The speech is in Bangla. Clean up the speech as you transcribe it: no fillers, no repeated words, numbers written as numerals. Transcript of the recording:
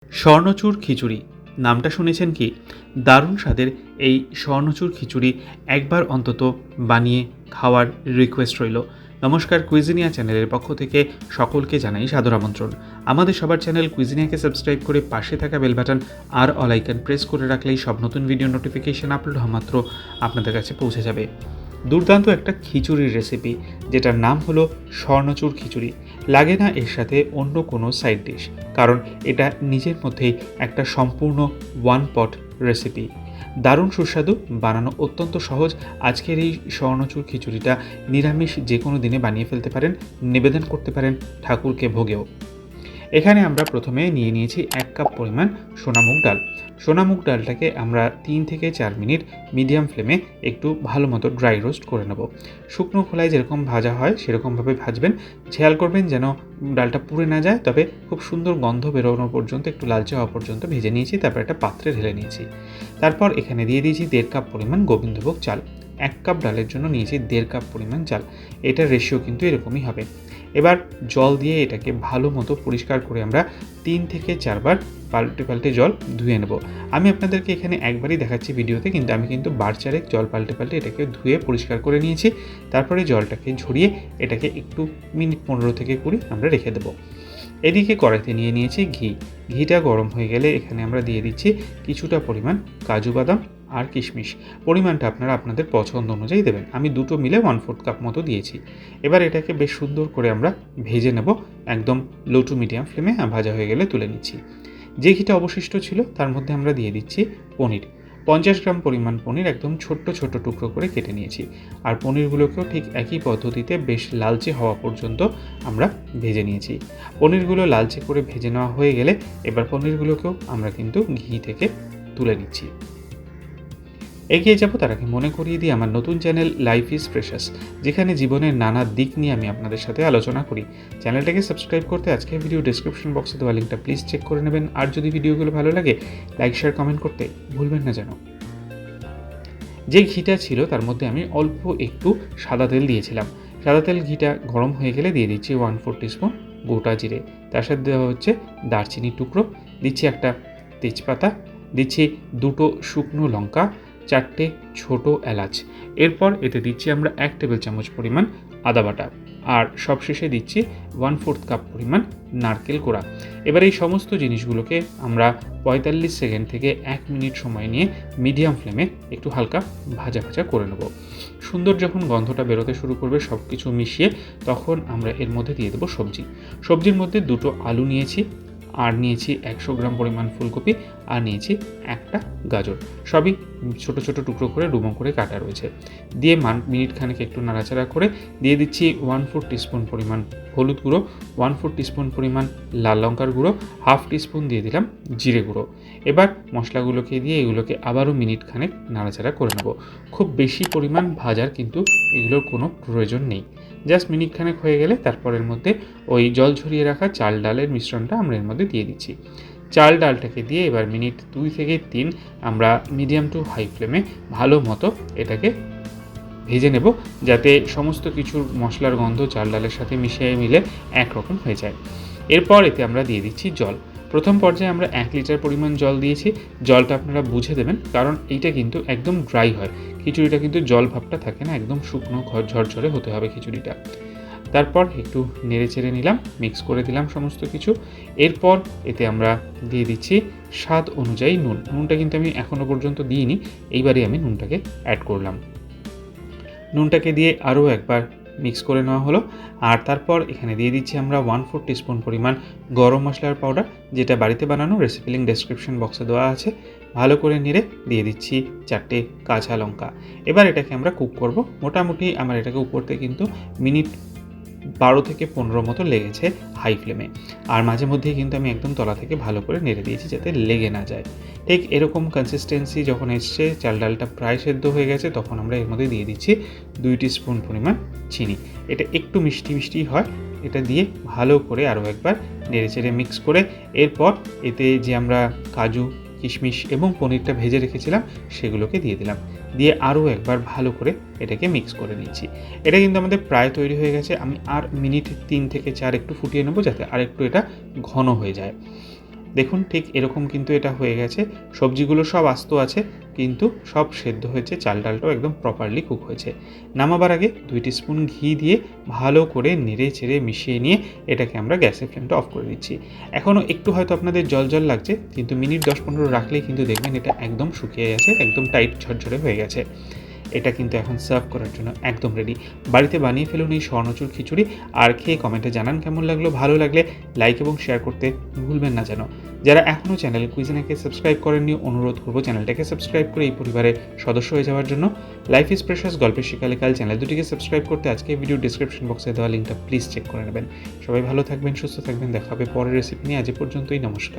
স্বর্ণচূড় খিচুড়ি নামটা শুনেছেন কি? দারুণ স্বাদের এই স্বর্ণচূড় খিচুড়ি একবার অন্তত বানিয়ে খাওয়ার রিকোয়েস্ট রইল। নমস্কার, কুইজিনিয়া চ্যানেলের পক্ষ থেকে সকলকে জানাই সাদর আমন্ত্রণ। আমাদের সবার চ্যানেল কুইজিনিয়াকে সাবস্ক্রাইব করে পাশে থাকা বেল বাটন আর অল আইকন প্রেস করে রাখলেই সব নতুন ভিডিও নোটিফিকেশন আপলোড হওয়া মাত্র আপনাদের কাছে পৌঁছে যাবে। দুর্দান্ত একটা খিচুড়ির রেসিপি, যেটার নাম হলো স্বর্ণচূড় খিচুড়ি। লাগে না এর সাথে অন্য কোনো সাইড ডিশ, কারণ এটা নিজের মধ্যেই একটা সম্পূর্ণ ওয়ান পট রেসিপি। দারুণ সুস্বাদু, বানানো অত্যন্ত সহজ। আজকের এই স্বর্ণচূড় খিচুড়িটা নিরামিষ যে কোনো দিনে বানিয়ে ফেলতে পারেন, নিবেদন করতে পারেন ঠাকুরকে ভোগেও। এখানে আমরা প্রথমে নিয়ে নিয়েছি 1 কাপ পরিমাণ সোনামুগ ডাল। সোনামুগ ডালটাকে আমরা 3 থেকে 4 মিনিট মিডিয়াম ফ্লেমে একটু ভালো মতো ড্রাই রোস্ট করে নেব। শুকনো খোলায় যেরকম ভাজা হয় সেরকমভাবে ভাজবেন। খেয়াল করবেন যেন ডালটা পুড়ে না যায়, তবে খুব সুন্দর গন্ধ বেরোনো পর্যন্ত, একটু লালচে হওয়া পর্যন্ত ভেজে নিয়েছি। তারপর একটা পাত্রে ঢেলে নিয়েছি। তারপর এখানে দিয়ে দিয়েছি 1.5 কাপ পরিমাণ গোবিন্দভোগ চাল। 1 কাপ ডালের জন্য নিয়েছি 1.5 কাপ পরিমাণ চাল। এটার রেশিও কিন্তু এরকমই হবে। এবার জল দিয়ে এটাকে ভালো মতো পরিষ্কার করে আমরা 3 থেকে 4 বার পাল্টে জল ধুয়ে নেব। আমি আপনাদেরকে এখানে একবারই দেখাচ্ছি ভিডিওতে, কিন্তু আমি কিন্তু বার চারেক জল পাল্টে এটাকে ধুয়ে পরিষ্কার করে নিয়েছি। তারপরে জলটাকে ঝরিয়ে এটাকে একটু মিনিট 15 থেকে 20 আমরা রেখে দেবো। এদিকে কড়াইতে নিয়ে নিয়েছি ঘি। ঘিটা গরম হয়ে গেলে এখানে আমরা দিয়ে দিচ্ছি কিছুটা পরিমাণ কাজু বাদাম আর কিশমিশ। পরিমাণটা আপনারা আপনাদের পছন্দ অনুযায়ী দেবেন। আমি দুটো মিলে 1/4 কাপ মতো দিয়েছি। এবার এটাকে বেশ সুন্দর করে আমরা ভেজে নেব, একদম লো টু মিডিয়াম ফ্লেমে। ভাজা হয়ে গেলে তুলে নিচ্ছি। যে ঘিটা অবশিষ্ট ছিল তার মধ্যে আমরা দিয়ে দিচ্ছি পনির। 50 গ্রাম পরিমাণ পনির একদম ছোট্ট ছোট্ট টুকরো করে কেটে নিয়েছি। আর পনিরগুলোকেও ঠিক একই পদ্ধতিতে বেশ লালচে হওয়া পর্যন্ত আমরা ভেজে নিয়েছি। পনিরগুলো লালচে করে ভেজে নেওয়া হয়ে গেলে এবার পনিরগুলোকেও আমরা কিন্তু ঘি থেকে তুলে নিচ্ছি। এগিয়ে যাব তার আগে মনে করিয়ে দিই আমার নতুন চ্যানেল লাইফ ইজ প্রেশাস, যেখানে জীবনের নানা দিক নিয়ে আমি আপনাদের সাথে আলোচনা করি। চ্যানেলটাকে সাবস্ক্রাইব করতে আজকের ভিডিও ডেসক্রিপশন বক্সে দেওয়া লিঙ্কটা প্লিজ চেক করে নেবেন। আর যদি ভিডিওগুলো ভালো লাগে লাইক শেয়ার কমেন্ট করতে ভুলবেন না যেন। যে ঘিটা ছিল তার মধ্যে আমি অল্প একটু সাদা তেল দিয়েছিলাম। সাদা তেল ঘিটা গরম হয়ে গেলে দিয়ে দিচ্ছি 1/4 টিস্পুন গোটা জিরে। তার সাথে দেওয়া হচ্ছে দারচিনির টুকরো, দিচ্ছি একটা তেজপাতা, দিচ্ছি 2টো শুকনো লঙ্কা, 4টে ছোট এলাচ। এরপর এতে দিচ্ছি আমরা 1 টেবিল চামচ পরিমাণ আদা বাটা। আর সবশেষে দিচ্ছি 1/4 কাপ পরিমাণ নারকেল কোড়া। এবার এই সমস্ত জিনিসগুলোকে আমরা 45 সেকেন্ড থেকে 1 মিনিট সময় নিয়ে মিডিয়াম ফ্লেমে একটু হালকা ভাজা করে নেব। সুন্দর যখন গন্ধটা বেরোতে শুরু করবে সব কিছু মিশিয়ে, তখন আমরা এর মধ্যে দিয়ে দেবো সবজি। সবজির মধ্যে 2টো আলু নিয়েছি, আর নিয়েছি 100 গ্রাম পরিমাণ ফুলকপি, আর নিয়েছি একটা গাজর। সবই ছোট ছোট টুকরো করে ডুমো করে কাটা রয়েছে। দিয়ে মিনিট খানেক একটু নাড়াচাড়া করে দিয়ে দিচ্ছি 1/4 টিস্পুন পরিমাণ হলুদ গুঁড়ো, 1/4 টিস্পুন পরিমাণ লাল লঙ্কার গুঁড়ো, 1/2 টিস্পুন দিয়ে দিলাম জিরে গুঁড়ো। এবার মশলাগুলোকে দিয়ে এগুলোকে আবারও মিনিট খানেক নাড়াচাড়া করে নেব। খুব বেশি পরিমাণ ভাজার কিন্তু এগুলোর কোনো প্রয়োজন নেই। জাস্ট মিনিট খানেক হয়ে গেলে তারপর এর মধ্যে ওই জল ঝরিয়ে রাখা চাল ডালের মিশ্রণটা আমরা এর মধ্যে দিয়ে দিচ্ছি। চাল ডালটাকে দিয়ে এবার মিনিট 2 থেকে 3 আমরা মিডিয়াম টু হাই ফ্লেমে ভালো মতো এটাকে ভেজে নেব, যাতে সমস্ত কিছুর মশলার গন্ধ চাল ডালের সাথে মিশিয়ে মিলে একরকম হয়ে যায়। এরপর এতে আমরা দিয়ে দিচ্ছি জল। প্রথম পর্যায়ে আমরা 1 লিটার পরিমাণ জল দিয়েছি। জলটা আপনারা বুঝে দেবেন, কারণ এইটা কিন্তু একদম ড্রাই হয়। খিচুড়িটা কিন্তু জল ভাবটা থাকে না, একদম শুকনো ঝরঝরে হতে হবে খিচুড়িটা। তারপর একটু নেড়ে চেড়ে নিলাম, মিক্স করে দিলাম সমস্ত কিছু। এরপর এতে আমরা দিয়ে দিচ্ছি স্বাদ অনুযায়ী নুন। নুনটা কিন্তু আমি এখনও পর্যন্ত দিইনি, এইবারে আমি নুনটাকে অ্যাড করলাম। নুনটাকে দিয়ে আরও একবার মিক্স করে নেওয়া হলো। আর তারপর এখানে দিয়ে দিচ্ছি আমরা 1/4 টিস্পুন পরিমাণ গরম মশলার পাউডার, যেটা বাড়িতে বানানো, রেসিপি লিঙ্ক ডেসক্রিপশন বক্সে দেওয়া আছে। ভালো করে নেড়ে দিয়ে দিচ্ছি 4টে কাঁচা লঙ্কা। এবার এটাকে আমরা কুক করব। মোটামুটি আমার এটাকে উপরতে কিন্তু মিনিট 12 থেকে 15 মতো লেগেছে হাই ফ্লেমে। আর মাঝে মধ্যেই কিন্তু আমি একদম তলা থেকে ভালো করে নেড়ে দিয়েছি যাতে লেগে না যায়। ঠিক এরকম কনসিস্টেন্সি যখন এসছে, চাল ডালটা প্রায় সেদ্ধ হয়ে গেছে, তখন আমরা এর মধ্যে দিয়ে দিচ্ছি 2 টিস্পুন পরিমাণ চিনি। এটা একটু মিষ্টি মিষ্টি হয়। এটা দিয়ে ভালো করে আরও একবার নেড়ে চেড়ে মিক্স করে এরপর এতে যে আমরা কাজু, কিশমিশ এবং পনিরটা ভেজে রেখেছিলাম সেগুলোকে দিয়ে দিলাম। দিয়ে আরও একবার ভালো করে এটাকে মিক্স করে নিচ্ছি। এটা কিন্তু আমাদের প্রায় তৈরি হয়ে গেছে। আমি আর মিনিট 3 থেকে 4 একটু ফুটিয়ে নেব, যাতে আর একটু এটা ঘন হয়ে যায়। দেখুন ঠিক এরকম কিন্তু এটা হয়ে গেছে। সবজিগুলো সব আস্ত আছে, কিন্তু সব সেদ্ধ হয়েছে, চাল ডালটাও একদম প্রপারলি কুক হয়েছে। নামাবার আগে 2 টিস্পুন ঘি দিয়ে ভালো করে নেড়ে চেড়ে মিশিয়ে নিয়ে এটাকে আমরা গ্যাসের ফ্লেমটা অফ করে দিচ্ছি। এখনও একটু হয়তো আপনাদের জল জল লাগছে, কিন্তু মিনিট 10-15 রাখলেই কিন্তু দেখবেন এটা একদম শুকিয়ে গেছে, একদম টাইট ঝরঝরে হয়ে গেছে। এটা কিন্তু এখন সার্ভ করার জন্য একদম রেডি। বাড়িতে বানিয়ে ফেলুন এই স্বর্ণচূড় খিচুড়ি, আর খেয়ে কমেন্টে জানান কেমন লাগলো। ভালো লাগলে লাইক এবং শেয়ার করতে ভুলবেন না যেন। যারা এখনও চ্যানেল কুইজিনাকে সাবস্ক্রাইব করেননি, অনুরোধ করব চ্যানেলটাকে সাবস্ক্রাইব করে এই পরিবারের সদস্য হয়ে যাওয়ার জন্য। লাইফ ইজ প্রেশাস গল্পের শিকালে কাল চ্যানেল দুটিকে সাবস্ক্রাইব করতে আজকে ভিডিও ডিসক্রিপশন বক্সে দেওয়া লিঙ্কটা প্লিজ চেক করে নেবেন। সবাই ভালো থাকবেন, সুস্থ থাকবেন, দেখা হবে পরের রেসিপি নিয়ে। আজ পর্যন্তই, নমস্কার।